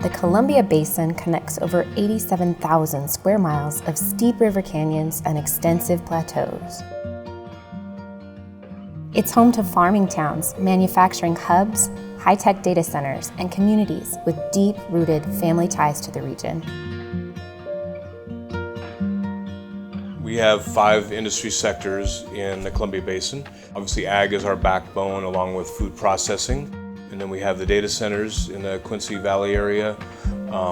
the Columbia Basin connects over 87,000 square miles of steep river canyons and extensive plateaus. It's home to farming towns, manufacturing hubs, high-tech data centers, and communities with deep-rooted family ties to the region. We have 5 industry sectors in the Columbia Basin. Obviously, ag is our backbone along with food processing. And then we have the data centers in the Quincy Valley area.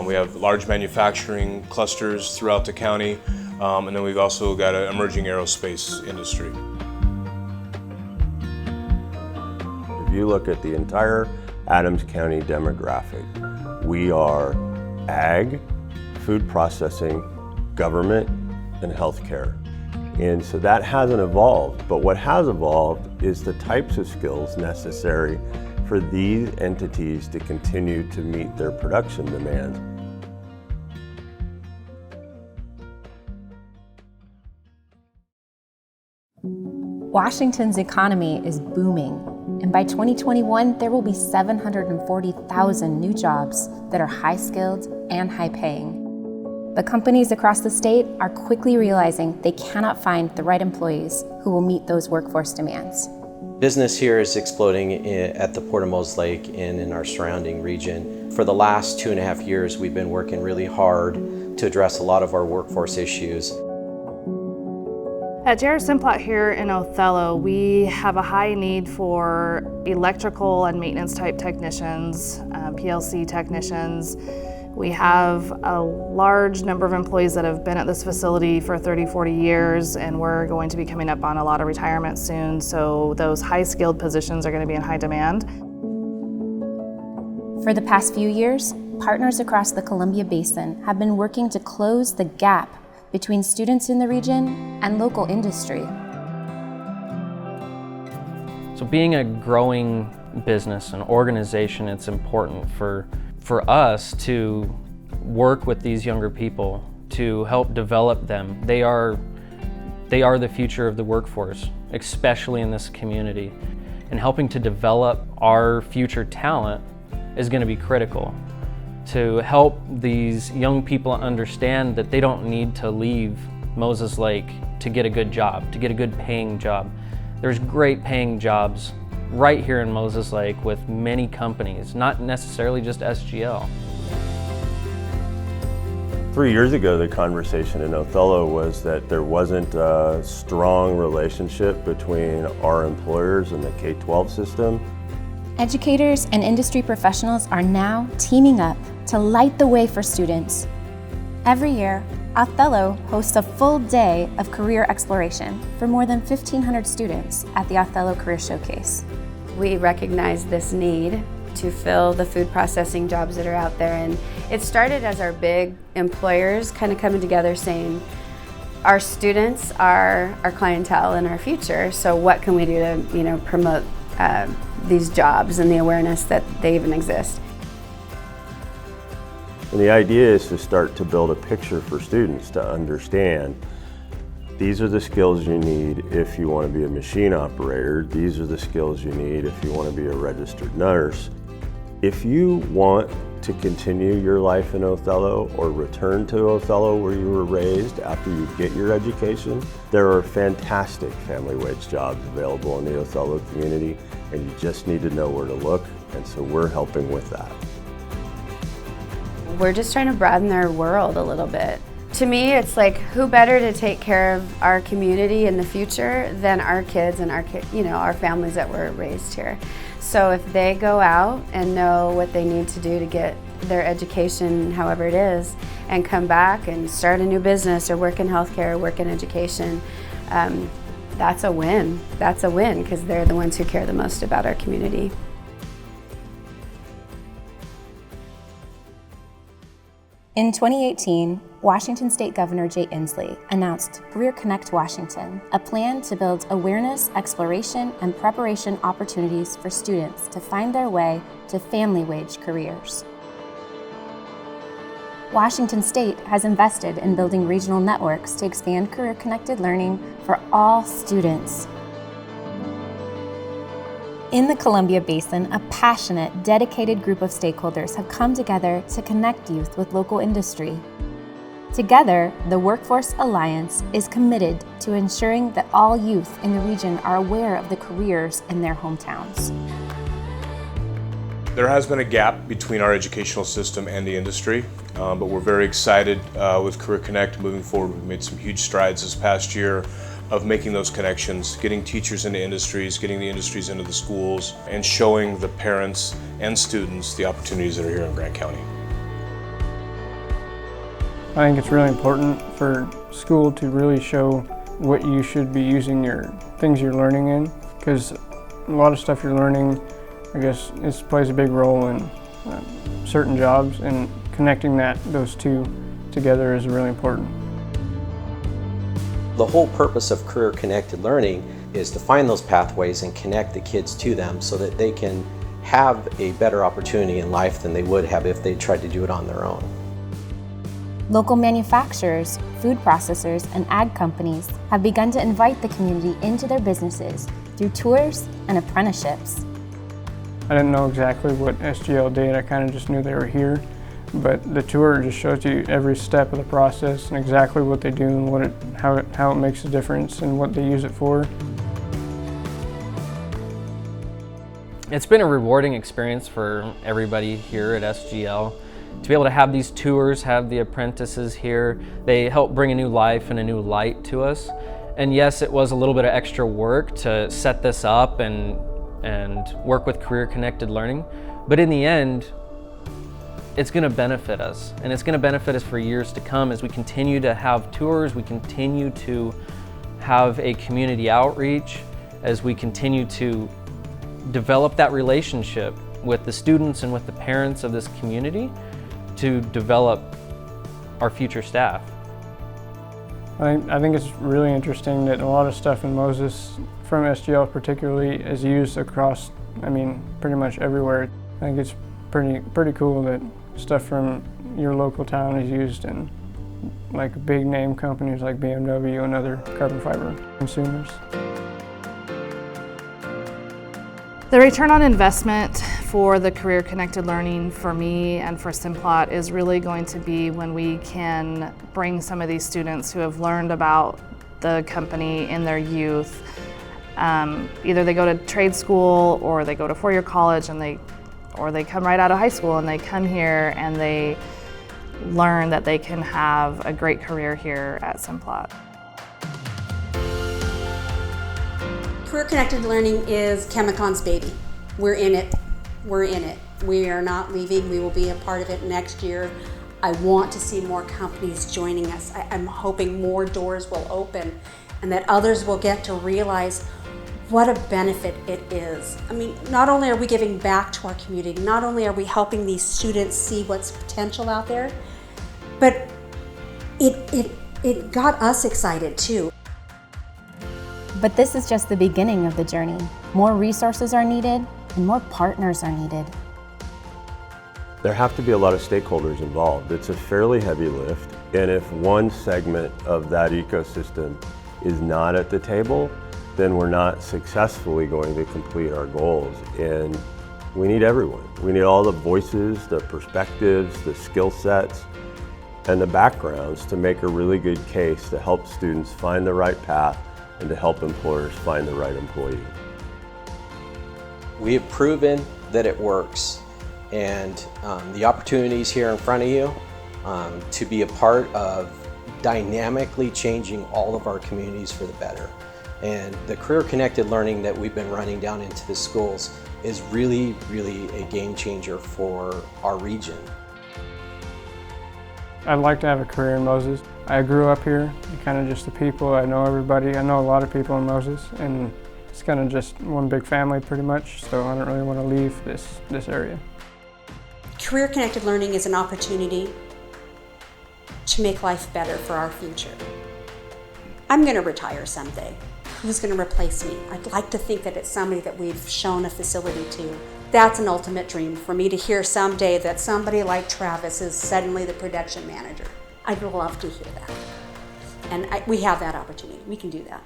We have large manufacturing clusters throughout the county. And then we've also got an emerging aerospace industry. If you look at the entire Adams County demographic, we are ag, food processing, government, and healthcare. And so that hasn't evolved, but what has evolved is the types of skills necessary for these entities to continue to meet their production demands. Washington's economy is booming, and by 2021, there will be 740,000 new jobs that are high-skilled and high-paying. But companies across the state are quickly realizing they cannot find the right employees who will meet those workforce demands. Business here is exploding at the Port of Moses Lake and in our surrounding region. For the last 2.5 years, we've been working really hard to address a lot of our workforce issues. At J.R. Simplot here in Othello, we have a high need for electrical and maintenance type technicians, PLC technicians. We have a large number of employees that have been at this facility for 30, 40 years, and we're going to be coming up on a lot of retirement soon, so those high-skilled positions are going to be in high demand. For the past few years, partners across the Columbia Basin have been working to close the gap between students in the region and local industry. So being a growing business, an organization, it's important for us to work with these younger people, to help develop them. They are the future of the workforce, especially in this community. And helping to develop our future talent is going to be critical to help these young people understand that they don't need to leave Moses Lake to get a good job, to get a good paying job. There's great paying jobs right here in Moses Lake with many companies, not necessarily just SGL. 3 years ago, the conversation in Othello was that there wasn't a strong relationship between our employers and the K-12 system. Educators and industry professionals are now teaming up to light the way for students. Every year, Othello hosts a full day of career exploration for more than 1,500 students at the Othello Career Showcase. We recognize this need to fill the food processing jobs that are out there, and it started as our big employers kind of coming together saying, our students are our clientele and our future, so what can we do to promote these jobs and the awareness that they even exist. And the idea is to start to build a picture for students to understand these are the skills you need if you want to be a machine operator. These are the skills you need if you want to be a registered nurse. If you want to continue your life in Othello or return to Othello where you were raised after you get your education, there are fantastic family wage jobs available in the Othello community, and you just need to know where to look, and so we're helping with that. We're just trying to broaden their world a little bit. To me, it's like, who better to take care of our community in the future than our kids and our families that were raised here. So if they go out and know what they need to do to get their education, however it is, and come back and start a new business or work in healthcare or work in education, that's a win. That's a win because they're the ones who care the most about our community. In 2018, Washington State Governor Jay Inslee announced Career Connect Washington, a plan to build awareness, exploration, and preparation opportunities for students to find their way to family wage careers. Washington State has invested in building regional networks to expand career-connected learning for all students. In the Columbia Basin, a passionate, dedicated group of stakeholders have come together to connect youth with local industry. Together, the Workforce Alliance is committed to ensuring that all youth in the region are aware of the careers in their hometowns. There has been a gap between our educational system and the industry, but we're very excited with Career Connect moving forward. We've made some huge strides this past year of making those connections, getting teachers into industries, getting the industries into the schools, and showing the parents and students the opportunities that are here in Grant County. I think it's really important for school to really show what you should be using your things you're learning in, because a lot of stuff you're learning, I guess, plays a big role in certain jobs, and connecting those two together is really important. The whole purpose of Career Connected Learning is to find those pathways and connect the kids to them so that they can have a better opportunity in life than they would have if they tried to do it on their own. Local manufacturers, food processors, and ag companies have begun to invite the community into their businesses through tours and apprenticeships. I didn't know exactly what SGL did, I kind of just knew they were here. But the tour just shows you every step of the process and exactly what they do and how it makes a difference and what they use it for. It's been a rewarding experience for everybody here at SGL to be able to have these tours, have the apprentices here. They help bring a new life and a new light to us. And yes, it was a little bit of extra work to set this up and work with Career Connected Learning, but in the end, it's going to benefit us, and it's going to benefit us for years to come as we continue to have tours, we continue to have a community outreach, as we continue to develop that relationship with the students and with the parents of this community to develop our future staff. I think it's really interesting that a lot of stuff in Moses, from SGL particularly, is used across, pretty much everywhere. I think it's pretty cool that stuff from your local town is used in like big name companies like BMW and other carbon fiber consumers. The return on investment for the Career Connected Learning for me and for Simplot is really going to be when we can bring some of these students who have learned about the company in their youth. Either they go to trade school or they go to four-year college or they come right out of high school and they come here and they learn that they can have a great career here at Simplot. Career Connected Learning is Chemicon's baby. We're in it. We're in it. We are not leaving. We will be a part of it next year. I want to see more companies joining us. I'm hoping more doors will open and that others will get to realize what a benefit it is. Not only are we giving back to our community, not only are we helping these students see what's potential out there, but it got us excited too. But this is just the beginning of the journey. More resources are needed and more partners are needed. There have to be a lot of stakeholders involved. It's a fairly heavy lift, and if one segment of that ecosystem is not at the table, then we're not successfully going to complete our goals. And we need everyone. We need all the voices, the perspectives, the skill sets, and the backgrounds to make a really good case to help students find the right path and to help employers find the right employee. We have proven that it works, and the opportunities here in front of you to be a part of dynamically changing all of our communities for the better. And the Career Connected Learning that we've been running down into the schools is really, really a game changer for our region. I'd like to have a career in Moses. I grew up here, kind of just the people, I know everybody. I know a lot of people in Moses, and it's kind of just one big family pretty much, so I don't really want to leave this area. Career Connected Learning is an opportunity to make life better for our future. I'm going to retire someday. Who's going to replace me? I'd like to think that it's somebody that we've shown a facility to. That's an ultimate dream for me, to hear someday that somebody like Travis is suddenly the production manager. I'd love to hear that. And we have that opportunity. We can do that.